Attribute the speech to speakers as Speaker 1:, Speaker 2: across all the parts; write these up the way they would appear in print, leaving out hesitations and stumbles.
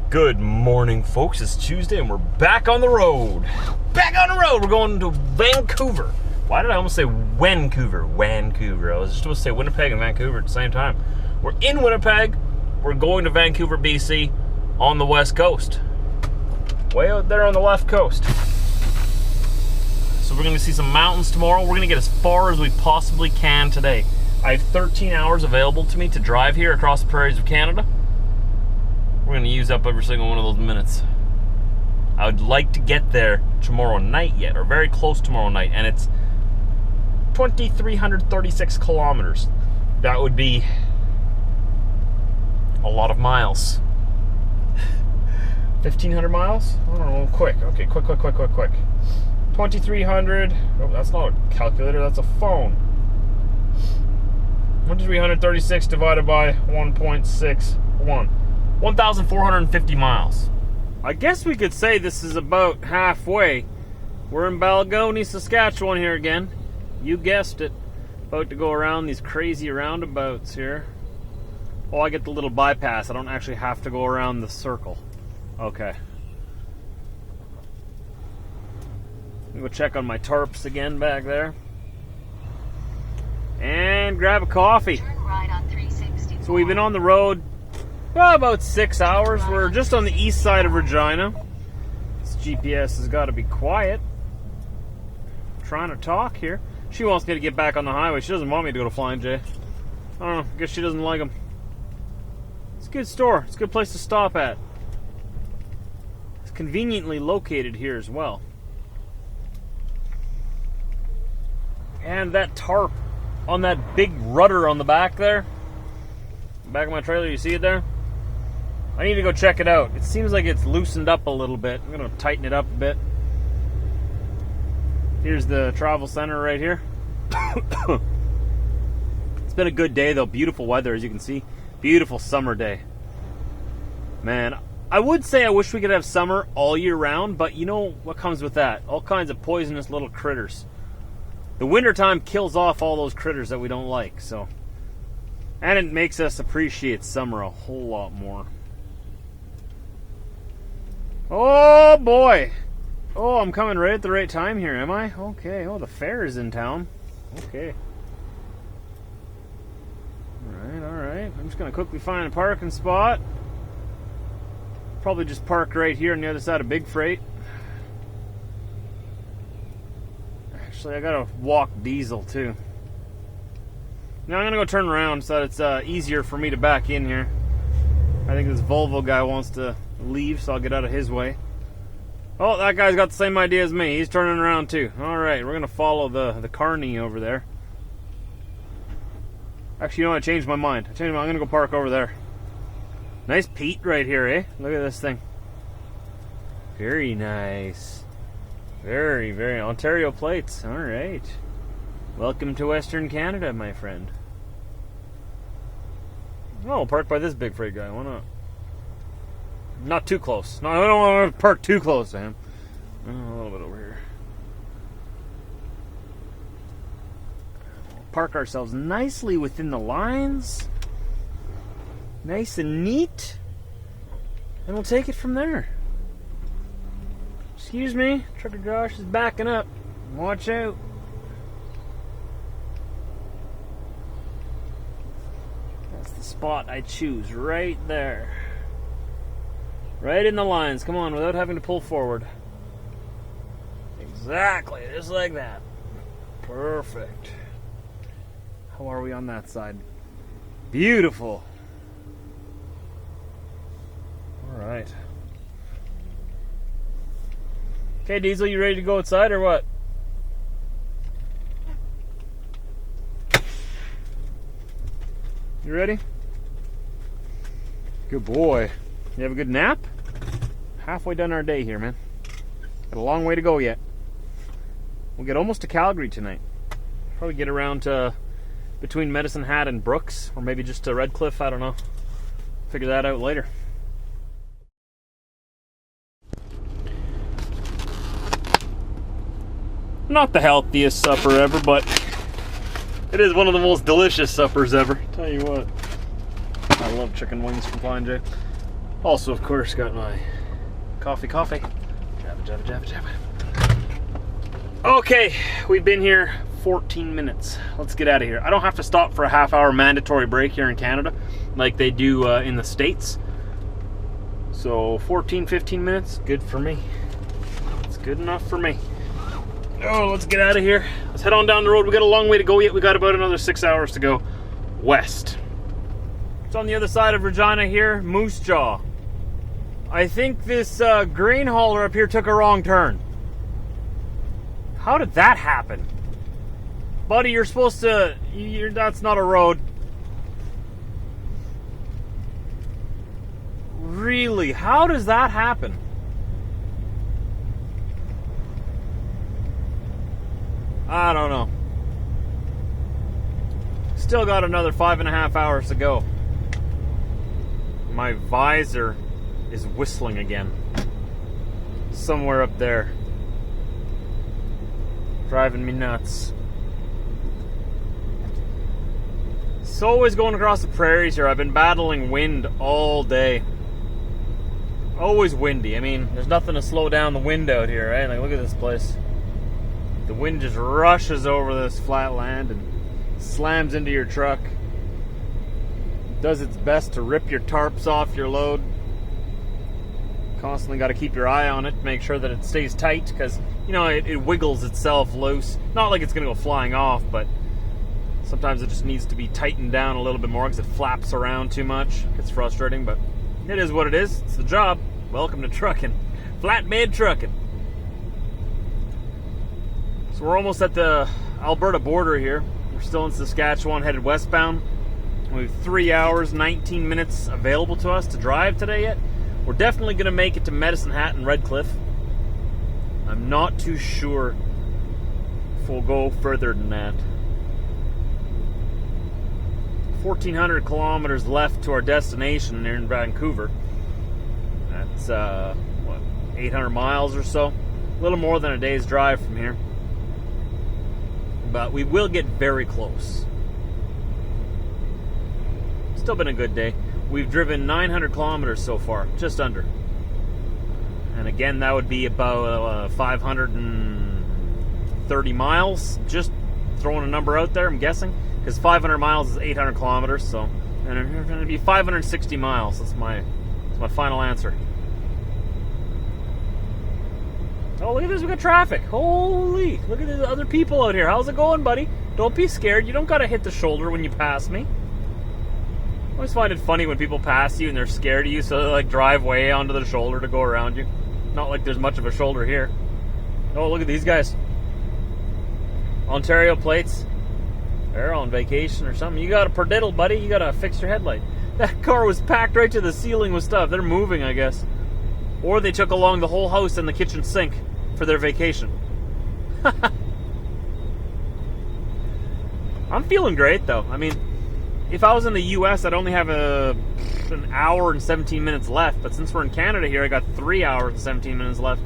Speaker 1: Good morning, folks. It's Tuesday and we're back on the road. Back on the road. We're going to Vancouver. Why did I almost say Vancouver? Vancouver. I was just supposed to say Winnipeg and Vancouver at the same time. We're in Winnipeg. We're going to Vancouver, BC on the west coast. Way out there on the left coast. So we're going to see some mountains tomorrow. We're going to get as far as we possibly can today. I have 13 hours available to me to drive here across the prairies of Canada. We're going to use up every single one of those minutes. I would like to get there tomorrow night yet, or very close tomorrow night, and it's 2,336 kilometers. That would be a lot of miles. 1,500 miles? I don't know, quick. Okay, quick. 2,300, oh, that's not a calculator, that's a phone. 2,336 divided by 1.61. 1,450 miles. I guess we could say this is about halfway. We're in Balgony, Saskatchewan here again. You guessed it. About to go around these crazy roundabouts here. Oh, I get the little bypass. I don't actually have to go around the circle. Okay. I'm gonna go check on my tarps again back there. And grab a coffee.
Speaker 2: Turn right on 360.
Speaker 1: So we've been on the road about 6 hours. We're just on the east side of Regina. This GPS has got to be quiet. I'm trying to talk here. She wants me to get back on the highway. She doesn't want me to go to Flying J. I don't know. I guess she doesn't like them. It's a good store. It's a good place to stop at. It's conveniently located here as well. And that tarp on that big rudder on the back there, back of my trailer, you see it there? I need to go check it out. It seems like it's loosened up a little bit. I'm going to tighten it up a bit. Here's the travel center right here. It's been a good day though. Beautiful weather, as you can see. Beautiful summer day. Man, I would say I wish we could have summer all year round, but you know what comes with that? All kinds of poisonous little critters. The wintertime kills off all those critters that we don't like, so. And it makes us appreciate summer a whole lot more. Oh boy! Oh, I'm coming right at the right time here, am I? Okay. Oh, the fair is in town. Okay. Alright. I'm just going to quickly find a parking spot. Probably just park right here on the other side of Big Freight. Actually, I gotta walk diesel too. Now I'm gonna go turn around so that it's easier for me to back in here. I think this Volvo guy wants to leave, so I'll get out of his way. Oh, that guy's got the same idea as me. He's turning around too. Alright, we're gonna follow the carney over there. Actually, you know what? I changed my mind. I'm gonna go park over there. Nice peat right here, eh? Look at this thing. Very nice. Very, very Ontario plates. Alright. Welcome to Western Canada, my friend. Oh, I'll park by this Big Freight guy. Why not? Not too close. No, I don't want to park too close to him. Oh, a little bit over here. We'll park ourselves nicely within the lines. Nice and neat. And we'll take it from there. Excuse me, Trucker Josh is backing up. Watch out. That's the spot I choose, right there. Right in the lines, come on, without having to pull forward. Exactly, just like that. Perfect. How are we on that side? Beautiful. Alright. Okay, Diesel, you ready to go outside or what? You ready? Good boy. You have a good nap? Halfway done our day here, man. Got a long way to go yet. We'll get almost to Calgary tonight. Probably get around to between Medicine Hat and Brooks, or maybe just to Redcliffe, I don't know. Figure that out later. Not the healthiest supper ever, but it is one of the most delicious suppers ever. Tell you what, I love chicken wings from Flying J. Also, of course, got my coffee. Jabba, jabba, jabba, jabba. Okay, we've been here 14 minutes. Let's get out of here. I don't have to stop for a half-hour mandatory break here in Canada like they do in the States. So 14, 15 minutes, good for me. It's good enough for me. Oh, let's get out of here. Let's head on down the road. We got a long way to go yet. We got about another 6 hours to go west. It's on the other side of Regina here, Moose Jaw. I think this grain hauler up here took a wrong turn. How did that happen? Buddy, you're supposed to... that's not a road. Really? How does that happen? I don't know. Still got another 5.5 hours to go. My visor is whistling again. Somewhere up there. Driving me nuts. It's always going across the prairies here. I've been battling wind all day. Always windy. I mean, there's nothing to slow down the wind out here, right? Like, look at this place. The wind just rushes over this flat land and slams into your truck. Does its best to rip your tarps off your load. Constantly got to keep your eye on it to make sure that it stays tight, because, you know, it wiggles itself loose. Not like it's going to go flying off, but sometimes it just needs to be tightened down a little bit more because it flaps around too much. It's frustrating, but it is what it is. It's the job. Welcome to trucking. Flatbed trucking. So we're almost at the Alberta border here. We're still in Saskatchewan, headed westbound. We have 3 hours, 19 minutes available to us to drive today yet. We're definitely going to make it to Medicine Hat and Redcliffe. I'm not too sure if we'll go further than that. 1,400 kilometers left to our destination here in Vancouver. That's, 800 miles or so. A little more than a day's drive from here. But we will get very close. Still been a good day. We've driven 900 kilometers so far, just under. And again, that would be about 530 miles. Just throwing a number out there, I'm guessing. Because 500 miles is 800 kilometers, so... and it's going to be 560 miles. That's my final answer. Oh, look at this. We got traffic. Holy. Look at the other people out here. How's it going, buddy? Don't be scared. You don't got to hit the shoulder when you pass me. I always find it funny when people pass you and they're scared of you, so they like drive way onto the shoulder to go around you. Not like there's much of a shoulder here. Oh, look at these guys. Ontario plates. They're on vacation or something. You got a perdiddle, buddy. You got to fix your headlight. That car was packed right to the ceiling with stuff. They're moving, I guess. Or they took along the whole house and the kitchen sink for their vacation. I'm feeling great, though. I mean, if I was in the U.S., I'd only have an hour and 17 minutes left. But since we're in Canada here, I got 3 hours and 17 minutes left.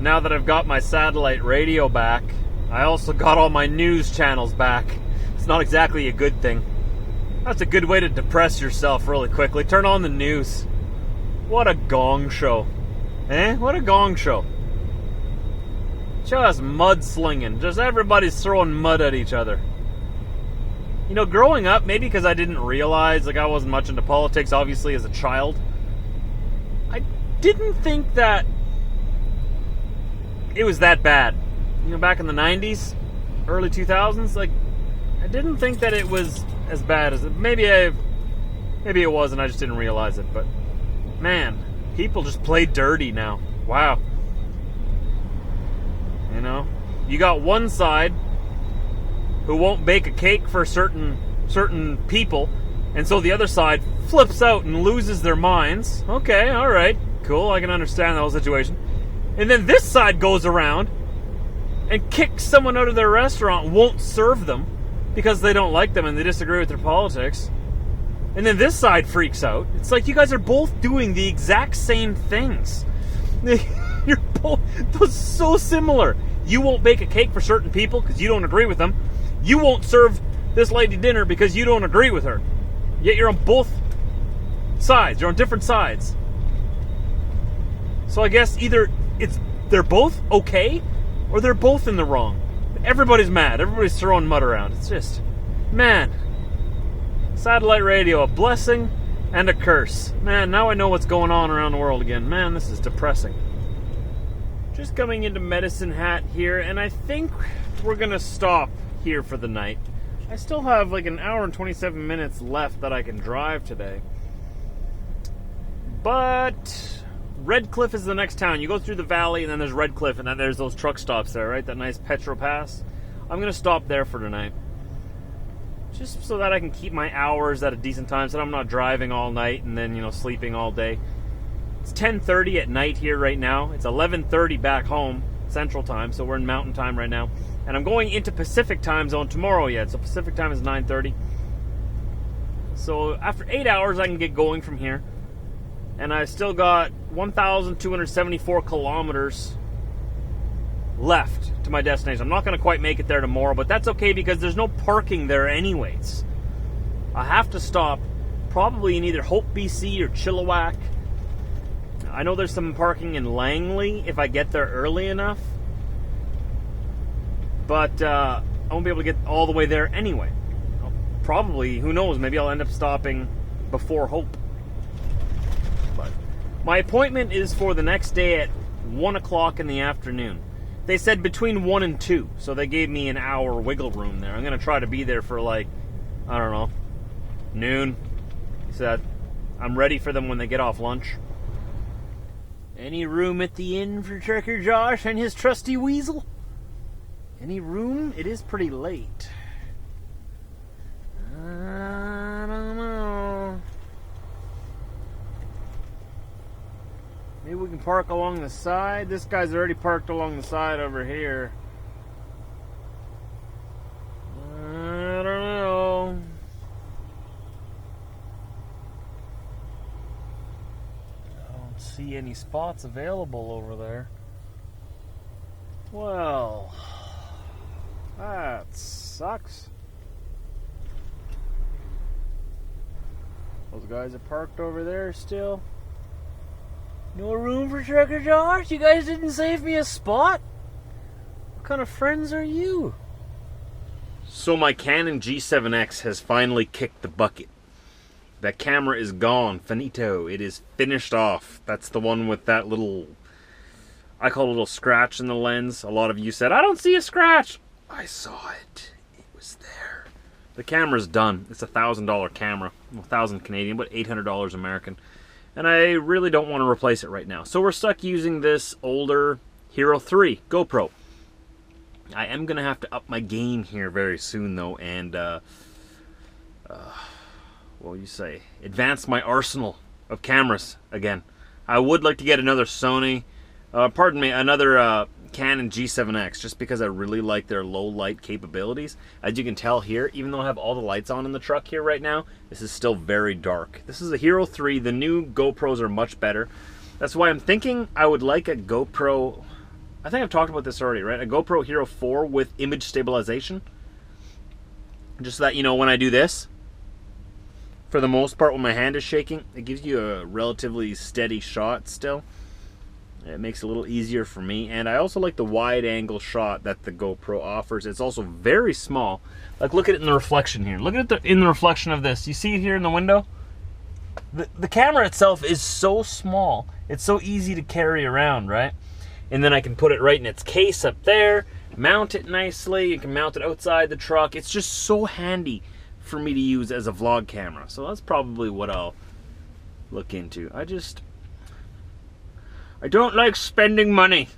Speaker 1: Now that I've got my satellite radio back, I also got all my news channels back. It's not exactly a good thing. That's a good way to depress yourself really quickly. Turn on the news. What a gong show. Eh? What a gong show. Just mudslinging. Just everybody's throwing mud at each other. You know, growing up, maybe because I didn't realize, like, I wasn't much into politics, obviously, as a child, I didn't think that it was that bad. You know, back in the 90s, early 2000s, like, I didn't think that it was as bad as it. Maybe it was, and I just didn't realize it, but man, people just play dirty now. Wow. You know, you got one side who won't bake a cake for certain people, and so the other side flips out and loses their minds. Okay, all right, cool, I can understand the whole situation. And then this side goes around and kicks someone out of their restaurant, won't serve them because they don't like them and they disagree with their politics. And then this side freaks out. It's like you guys are both doing the exact same things. You're both so similar. You won't bake a cake for certain people because you don't agree with them. You won't serve this lady dinner because you don't agree with her. Yet you're on both sides. You're on different sides. So I guess either they're both okay, or they're both in the wrong. Everybody's mad. Everybody's throwing mud around. It's just, man. Satellite radio, a blessing and a curse. Man, now I know what's going on around the world again. Man, this is depressing. Just coming into Medicine Hat here, and I think we're going to stop here for the night. I still have like an hour and 27 minutes left that I can drive today. But Red Cliff is the next town. You go through the valley, and then there's Red Cliff, and then there's those truck stops there, right? That nice Petro Pass. I'm going to stop there for tonight. Just so that I can keep my hours at a decent time, so that I'm not driving all night and then, sleeping all day. It's 10:30 at night here right now. It's 11:30 back home, Central Time, so we're in Mountain Time right now. And I'm going into Pacific Time Zone tomorrow yet, so Pacific Time is 9:30. So after 8 hours, I can get going from here. And I've still got 1,274 kilometers left to my destination. I'm not going to quite make it there tomorrow, but that's okay because there's no parking there anyways. I have to stop probably in either Hope, BC or Chilliwack. I know there's some parking in Langley if I get there early enough. But I won't be able to get all the way there anyway. Probably, who knows, maybe I'll end up stopping before Hope. But my appointment is for the next day at 1 o'clock in the afternoon. They said between 1 and 2, so they gave me an hour wiggle room there. I'm going to try to be there for noon. So that I'm ready for them when they get off lunch. Any room at the inn for Trucker Josh and his trusty weasel? Any room? It is pretty late. I don't know. Maybe we can park along the side. This guy's already parked along the side over here. I don't know. I don't see any spots available over there. Well, that sucks. Those guys are parked over there still. No room for Trucker Josh? You guys didn't save me a spot? What kind of friends are you? So my Canon G7X has finally kicked the bucket. That camera is gone. Finito. It is finished off. That's the one with that little, I call it a little scratch in the lens. A lot of you said, I don't see a scratch. I saw it. It was there. The camera's done. It's a $1,000 camera. 1,000 Canadian, but $800 American. And I really don't want to replace it right now. So we're stuck using this older Hero 3 GoPro. I am going to have to up my game here very soon, though, and, advance my arsenal of cameras again. I would like to get another another Canon G7X, just because I really like their low light capabilities. As you can tell here, even though I have all the lights on in the truck here right now, this is still very dark. This is a Hero 3. The new GoPros are much better. That's why I'm thinking I would like a GoPro. I think I've talked about this already, right? A GoPro Hero 4 with image stabilization. Just so that, when I do this, for the most part, when my hand is shaking, it gives you a relatively steady shot still. It makes it a little easier for me. And I also like the wide angle shot that the GoPro offers. It's also very small. Like, look at it in the reflection here. Look at it in the reflection of this. You see it here in the window? The camera itself is so small. It's so easy to carry around, right? And then I can put it right in its case up there, mount it nicely. You can mount it outside the truck. It's just so handy for me to use as a vlog camera. So that's probably what I'll look into. I don't like spending money.